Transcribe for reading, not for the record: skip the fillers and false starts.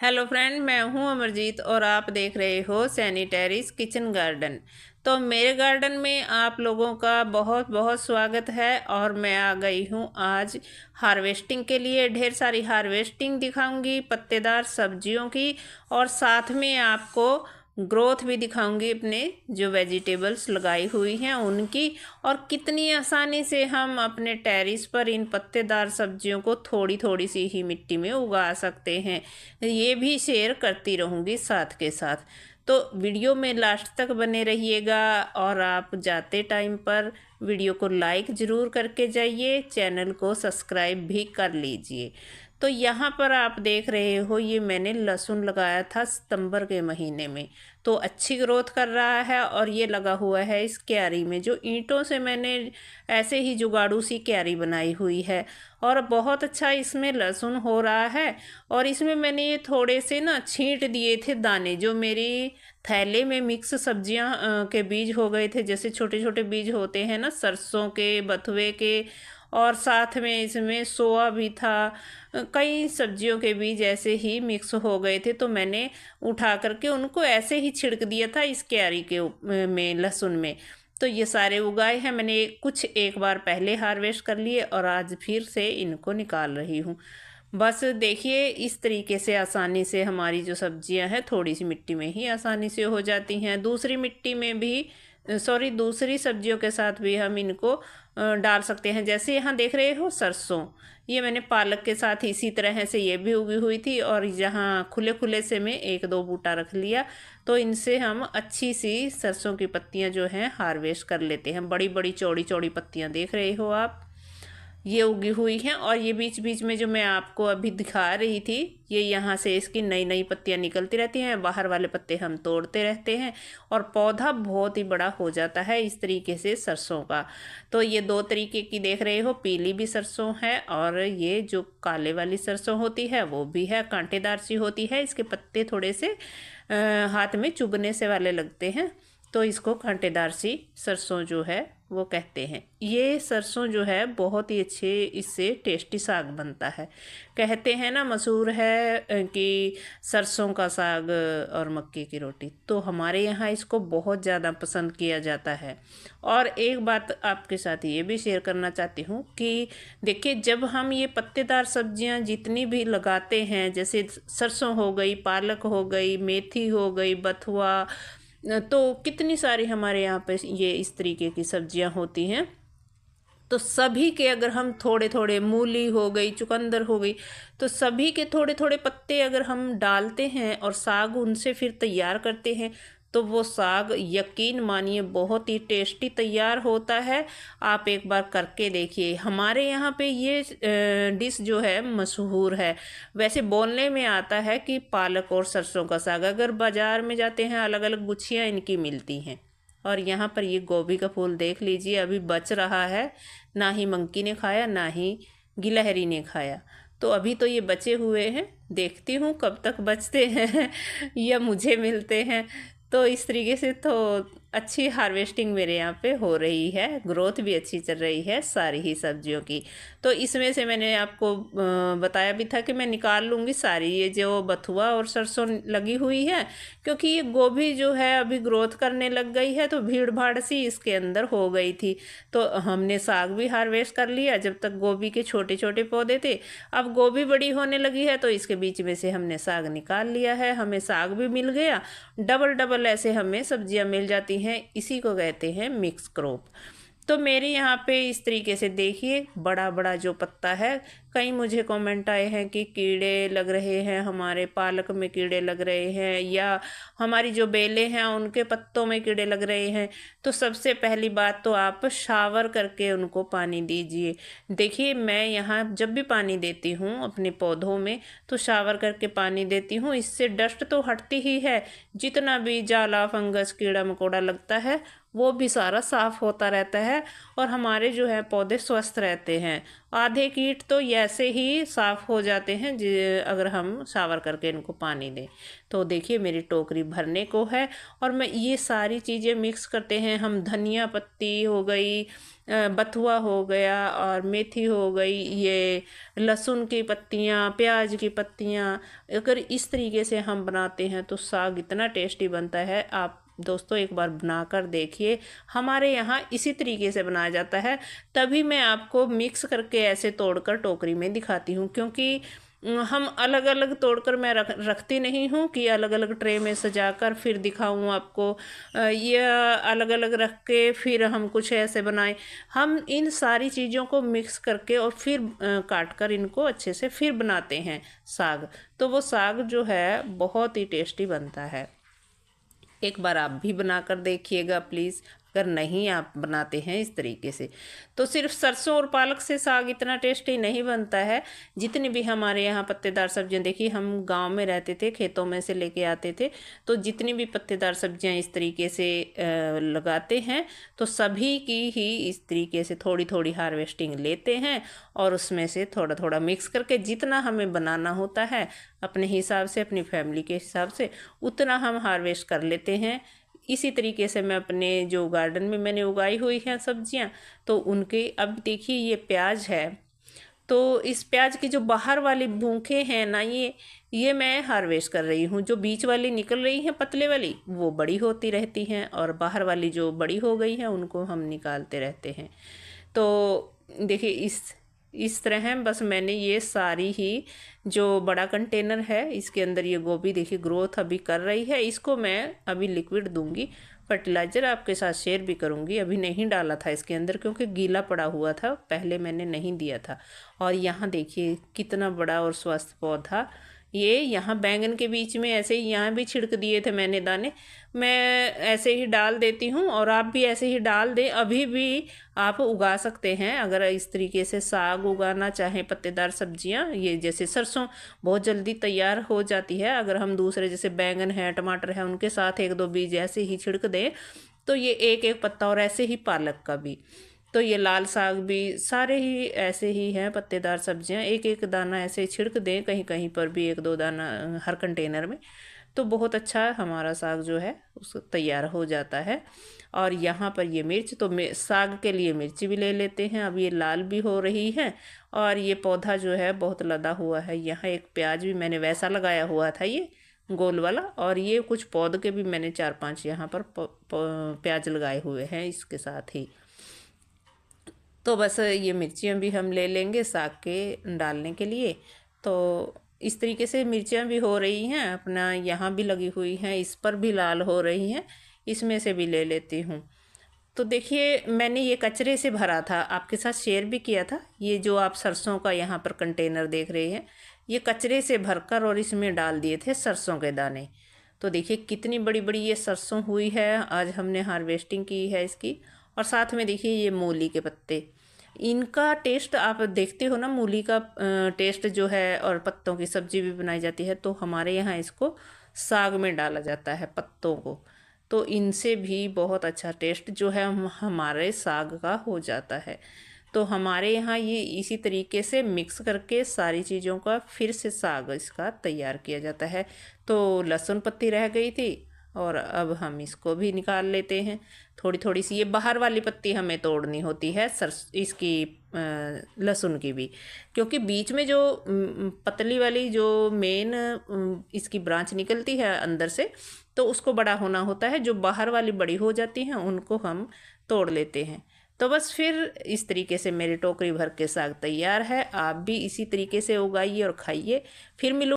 Hello friend, मैं हूं अमरजीत और आप देख रहे हो सैनिटरीज किचन गार्डन। तो मेरे गार्डन में आप लोगों का बहुत बहुत स्वागत है और मैं आ गई हूं आज हार्वेस्टिंग के लिए। ढेर सारी हार्वेस्टिंग दिखाऊंगी पत्तेदार सब्जियों की, और साथ में आपको ग्रोथ भी दिखाऊंगी अपने जो वेजिटेबल्स लगाई हुई हैं उनकी, और कितनी आसानी से हम अपने टेरेस पर इन पत्तेदार सब्जियों को थोड़ी थोड़ी सी ही मिट्टी में उगा सकते हैं। ये भी शेयर करती रहूँगी साथ के साथ। तो वीडियो में लास्ट तक बने रहिएगा, और आप जाते टाइम पर वीडियो को लाइक ज़रूर करके जाइए, चैनल को सब्सक्राइब भी कर लीजिए। तो यहाँ पर आप देख रहे हो, ये मैंने लहसुन लगाया था सितंबर के महीने में, तो अच्छी ग्रोथ कर रहा है। और ये लगा हुआ है इस क्यारी में, जो ईंटों से मैंने ऐसे ही जुगाड़ू सी क्यारी बनाई हुई है, और बहुत अच्छा इसमें लहसुन हो रहा है। और इसमें मैंने ये थोड़े से ना छींट दिए थे दाने, जो मेरी थैले में मिक्स सब्जियां के बीज हो गए थे, जैसे छोटे छोटे बीज होते हैं ना सरसों के, बथुए के, और साथ में इसमें सोया भी था। कई सब्जियों के बीज ऐसे ही मिक्स हो गए थे, तो मैंने उठा करके उनको ऐसे ही छिड़क दिया था इस क्यारी के में लहसुन में। तो ये सारे उगाए हैं मैंने, कुछ एक बार पहले हार्वेस्ट कर लिए और आज फिर से इनको निकाल रही हूँ। बस देखिए, इस तरीके से आसानी से हमारी जो सब्जियां हैं थोड़ी सी मिट्टी में ही आसानी से हो जाती हैं। दूसरी मिट्टी में भी, सॉरी, दूसरी सब्जियों के साथ भी हम इनको डाल सकते हैं। जैसे यहाँ देख रहे हो सरसों, ये मैंने पालक के साथ इसी तरह से ये भी उगी हुई थी, और यहाँ खुले खुले से मैं एक दो बूटा रख लिया, तो इनसे हम अच्छी सी सरसों की पत्तियाँ जो हैं हार्वेस्ट कर लेते हैं। बड़ी बड़ी चौड़ी चौड़ी पत्तियाँ देख रहे हो आप, ये उगी हुई हैं। और ये बीच बीच में जो मैं आपको अभी दिखा रही थी, ये यहाँ से इसकी नई नई पत्तियाँ निकलती रहती हैं, बाहर वाले पत्ते हम तोड़ते रहते हैं, और पौधा बहुत ही बड़ा हो जाता है इस तरीके से सरसों का। तो ये दो तरीके की देख रहे हो, पीली भी सरसों है, और ये जो काले वाली सरसों होती है वो भी है, कांटेदार सी होती है। इसके पत्ते थोड़े से हाथ में चुभने से वाले लगते हैं, तो इसको कांटेदार सी सरसों जो है वो कहते हैं। ये सरसों जो है बहुत ही अच्छे, इससे टेस्टी साग बनता है। कहते हैं ना, मशहूर है कि सरसों का साग और मक्की की रोटी, तो हमारे यहाँ इसको बहुत ज़्यादा पसंद किया जाता है। और एक बात आपके साथ ये भी शेयर करना चाहती हूँ कि देखिए, जब हम ये पत्तेदार सब्जियाँ जितनी भी लगाते हैं, जैसे सरसों हो गई, पालक हो गई, मेथी हो गई, बथुआ, तो कितनी सारी हमारे यहाँ पे ये इस तरीके की सब्जियां होती हैं, तो सभी के अगर हम थोड़े थोड़े, मूली हो गई, चुकंदर हो गई, तो सभी के थोड़े थोड़े पत्ते अगर हम डालते हैं और साग उनसे फिर तैयार करते हैं, तो वो साग यकीन मानिए बहुत ही टेस्टी तैयार होता है। आप एक बार करके देखिए। हमारे यहाँ पे ये डिश जो है मशहूर है। वैसे बोलने में आता है कि पालक और सरसों का साग, अगर बाज़ार में जाते हैं अलग अलग गुच्छियाँ इनकी मिलती हैं। और यहाँ पर ये गोभी का फूल देख लीजिए, अभी बच रहा है, ना ही मंकी ने खाया ना ही गिलहरी ने खाया, तो अभी तो ये बचे हुए हैं। देखती हूँ कब तक बचते हैं या मुझे मिलते हैं। तो इस तरीके से तो अच्छी हार्वेस्टिंग मेरे यहाँ पे हो रही है, ग्रोथ भी अच्छी चल रही है सारी ही सब्जियों की। तो इसमें से मैंने आपको बताया भी था कि मैं निकाल लूँगी सारी ये जो बथुआ और सरसों लगी हुई है, क्योंकि ये गोभी जो है अभी ग्रोथ करने लग गई है, तो भीड़ भाड़ सी इसके अंदर हो गई थी। तो हमने साग भी हार्वेस्ट कर लिया जब तक गोभी के छोटे छोटे पौधे थे। अब गोभी बड़ी होने लगी है, तो इसके बीच में से हमने साग निकाल लिया है, हमें साग भी मिल गया। डबल डबल ऐसे हमें सब्जियां मिल जाती हैं, इसी को कहते हैं मिक्स क्रॉप। तो मेरे यहाँ पे इस तरीके से देखिए, बड़ा बड़ा जो पत्ता है, कई मुझे कमेंट आए हैं कि कीड़े लग रहे हैं, हमारे पालक में कीड़े लग रहे हैं, या हमारी जो बेलें हैं उनके पत्तों में कीड़े लग रहे हैं। तो सबसे पहली बात तो आप शावर करके उनको पानी दीजिए। देखिए, मैं यहाँ जब भी पानी देती हूँ अपने पौधों में, तो शावर करके पानी देती हूँ। इससे डस्ट तो हटती ही है, जितना भी जाला, फंगस, कीड़ा मकोड़ा लगता है वो भी सारा साफ़ होता रहता है और हमारे जो है पौधे स्वस्थ रहते हैं। आधे कीट तो ऐसे ही साफ़ हो जाते हैं अगर हम शावर करके इनको पानी दें। तो देखिए मेरी टोकरी भरने को है और मैं ये सारी चीज़ें मिक्स करते हैं हम। धनिया पत्ती हो गई, बथुआ हो गया और मेथी हो गई, ये लहसुन की पत्तियाँ, प्याज की पत्तियाँ, अगर इस तरीके से हम बनाते हैं तो साग इतना टेस्टी बनता है। आप दोस्तों एक बार बनाकर देखिए, हमारे यहाँ इसी तरीके से बनाया जाता है। तभी मैं आपको मिक्स करके ऐसे तोड़कर टोकरी में दिखाती हूँ, क्योंकि हम अलग अलग तोड़कर मैं रखती नहीं हूँ कि अलग अलग ट्रे में सजाकर फिर दिखाऊँ आपको, ये अलग अलग रख के फिर हम कुछ ऐसे बनाएं। हम इन सारी चीज़ों को मिक्स करके और फिर काट कर इनको अच्छे से फिर बनाते हैं साग। तो वो साग जो है बहुत ही टेस्टी बनता है। एक बार आप भी बनाकर देखिएगा प्लीज़। अगर नहीं आप बनाते हैं इस तरीके से तो सिर्फ सरसों और पालक से साग इतना टेस्टी नहीं बनता है। जितनी भी हमारे यहाँ पत्तेदार सब्जियाँ, देखिए हम गांव में रहते थे, खेतों में से लेके आते थे, तो जितनी भी पत्तेदार सब्जियाँ इस तरीके से लगाते हैं तो सभी की ही इस तरीके से थोड़ी थोड़ी हार्वेस्टिंग लेते हैं और उसमें से थोड़ा थोड़ा मिक्स करके जितना हमें बनाना होता है अपने हिसाब से, अपनी फैमिली के हिसाब से, उतना हम हार्वेस्ट कर लेते हैं। इसी तरीके से मैं अपने जो गार्डन में मैंने उगाई हुई हैं सब्जियां, तो उनके, अब देखिए ये प्याज है, तो इस प्याज की जो बाहर वाली भूखे हैं ना, ये मैं हार्वेस्ट कर रही हूँ। जो बीच वाली निकल रही हैं पतले वाली वो बड़ी होती रहती हैं और बाहर वाली जो बड़ी हो गई हैं उनको हम निकालते रहते हैं। तो देखिए इस तरह है। बस मैंने ये सारी ही जो बड़ा कंटेनर है इसके अंदर ये गोभी देखिए ग्रोथ अभी कर रही है। इसको मैं अभी लिक्विड दूंगी, फर्टिलाइज़र आपके साथ शेयर भी करूंगी। अभी नहीं डाला था इसके अंदर क्योंकि गीला पड़ा हुआ था, पहले मैंने नहीं दिया था। और यहाँ देखिए कितना बड़ा और स्वस्थ पौधा, ये यहाँ बैंगन के बीच में ऐसे ही यहाँ भी छिड़क दिए थे मैंने दाने। मैं ऐसे ही डाल देती हूँ और आप भी ऐसे ही डाल दें। अभी भी आप उगा सकते हैं अगर इस तरीके से साग उगाना चाहें, पत्तेदार सब्जियाँ। ये जैसे सरसों बहुत जल्दी तैयार हो जाती है, अगर हम दूसरे जैसे बैंगन है, टमाटर है, उनके साथ एक दो बीज ऐसे ही छिड़क दें तो ये एक एक पत्ता, और ऐसे ही पालक का भी, तो ये लाल साग भी, सारे ही ऐसे ही हैं पत्तेदार सब्जियां। एक एक दाना ऐसे छिड़क दें, कहीं कहीं पर भी एक दो दाना हर कंटेनर में, तो बहुत अच्छा हमारा साग जो है उसको तैयार हो जाता है। और यहाँ पर ये मिर्च, तो साग के लिए मिर्ची भी ले लेते हैं। अब ये लाल भी हो रही है और ये पौधा जो है बहुत लदा हुआ है। यहाँ एक प्याज भी मैंने वैसा लगाया हुआ था, ये गोल वाला, और ये कुछ पौध के भी मैंने 4-5 यहाँ पर प्याज लगाए हुए हैं इसके साथ ही। तो बस ये मिर्चियाँ भी हम ले लेंगे साग के डालने के लिए। तो इस तरीके से मिर्चियाँ भी हो रही हैं, अपना यहाँ भी लगी हुई हैं, इस पर भी लाल हो रही हैं, इसमें से भी ले लेती हूँ। तो देखिए मैंने ये कचरे से भरा था, आपके साथ शेयर भी किया था। ये जो आप सरसों का यहाँ पर कंटेनर देख रहे हैं, ये कचरे से भरकर और इसमें डाल दिए थे सरसों के दाने। तो देखिए कितनी बड़ी बड़ी ये सरसों हुई है, आज हमने हार्वेस्टिंग की है इसकी। और साथ में देखिए ये मूली के पत्ते, इनका टेस्ट आप देखते हो ना, मूली का टेस्ट जो है, और पत्तों की सब्जी भी बनाई जाती है, तो हमारे यहाँ इसको साग में डाला जाता है पत्तों को, तो इनसे भी बहुत अच्छा टेस्ट जो है हमारे साग का हो जाता है। तो हमारे यहाँ ये इसी तरीके से मिक्स करके सारी चीज़ों का फिर से साग इसका तैयार किया जाता है। तो लहसुन पत्ती रह गई थी और अब हम इसको भी निकाल लेते हैं। थोड़ी थोड़ी सी ये बाहर वाली पत्ती हमें तोड़नी होती है इसकी लहसुन की भी, क्योंकि बीच में जो पतली वाली जो मेन इसकी ब्रांच निकलती है अंदर से, तो उसको बड़ा होना होता है। जो बाहर वाली बड़ी हो जाती हैं उनको हम तोड़ लेते हैं। तो बस फिर इस तरीके से मेरी टोकरी भर के साग तैयार है। आप भी इसी तरीके से उगाइए और खाइए। फिर मिलूँ।